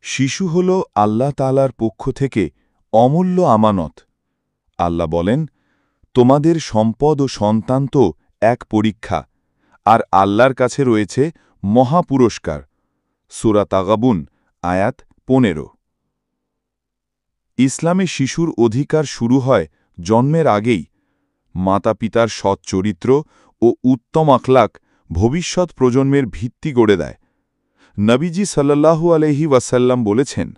শিশু হল আল্লাহ তাআলার পক্ষ থেকে অমূল্য আমানত। আল্লাহ বলেন, তোমাদের সম্পদ ও সন্তান তো এক পরীক্ষা, আর আল্লাহর কাছে রয়েছে মহা পুরস্কার। সূরা তাগাবুন আয়াত 15। ইসলামে শিশুর অধিকার শুরু হয় জন্মের আগেই। মাতা পিতার সৎ চরিত্র ও উত্তম আখলাক ভবিষ্যৎ প্রজন্মের ভিত্তি গড়ে দেয়। নবীজি সাল্লাল্লাহু আলাইহি ওয়াসাল্লাম বলেছেন,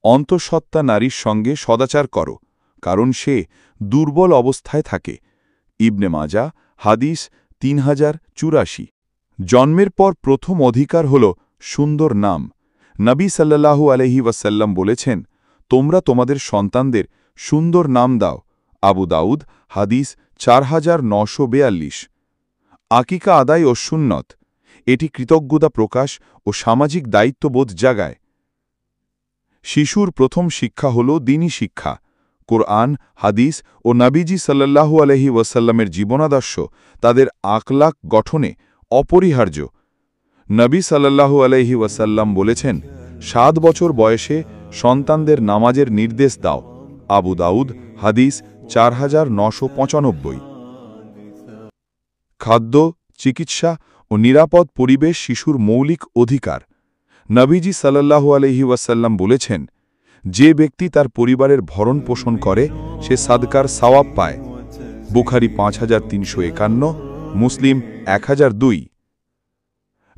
অন্তঃসত্ত্বা নারীর সঙ্গে সদাচার করো, কারণ সে দুর্বল অবস্থায় থাকে। ইবনে মাজাহ হাদিস 3084। জন্মের পর প্রথম অধিকার হল সুন্দর নাম। নবী সাল্লাল্লাহু আলাইহি ওয়াসাল্লাম বলেছেন, তোমরা তোমাদের সন্তানদের সুন্দর নাম দাও। আবু দাউদ হাদিস 4942। আকিকা আদায় ও সুন্নত, এটি কৃতজ্ঞতা প্রকাশ ও সামাজিক দায়িত্ববোধ জাগায়। শিশুর প্রথম শিক্ষা হল দ্বীনি শিক্ষা। কোরআন, হাদিস ও নবীজি সাল্লাল্লাহু আলাইহি ওয়াসাল্লামের জীবনাদর্শ তাদের আখলাক গঠনে অপরিহার্য। নবী সাল্লাল্লাহু আলাইহি ওয়াসাল্লাম বলেছেন, 7 বছর বয়সে সন্তানদের নামাজের নির্দেশ দাও। আবু দাউদ হাদিস 4995। খাদ্য, চিকিৎসা ও নিরাপদ পরিবেশ শিশুর মৌলিক অধিকার। নবীজি সাল্লাল্লাহু আলাইহি ওয়াসাল্লাম বলেছেন, যে ব্যক্তি তার পরিবারের ভরণ পোষণ করে সে সাদকার সওয়াব পায়। বুখারী 5351, মুসলিম 1002।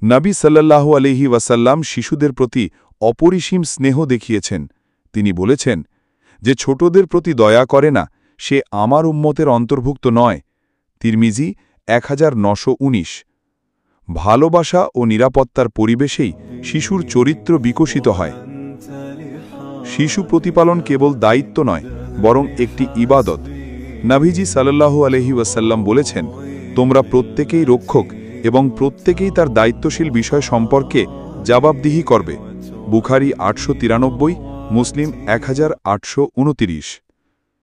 নবী সাল্লাল্লাহু আলাইহি ওয়াসাল্লাম শিশুদের প্রতি অপরিসীম স্নেহ দেখিয়েছেন। তিনি বলেছেন, যে ছোটদের প্রতি দয়া করে না সে আমার উম্মতের অন্তর্ভুক্ত নয়। তিরমিজি 1919। ভালোবাসা ও নিরাপত্তার পরিবেশেই শিশুর চরিত্র বিকশিত হয়। শিশু প্রতিপালন কেবল দায়িত্ব নয়, বরং একটি ইবাদত। নবীজি সাল্লাল্লাহু আলাইহি ওয়াসাল্লাম বলেছেন, তোমরা প্রত্যেকেই রক্ষক এবং প্রত্যেকেই তার দায়িত্বশীল বিষয় সম্পর্কে জবাবদিহি করবে। বুখারী 893, মুসলিম 1829।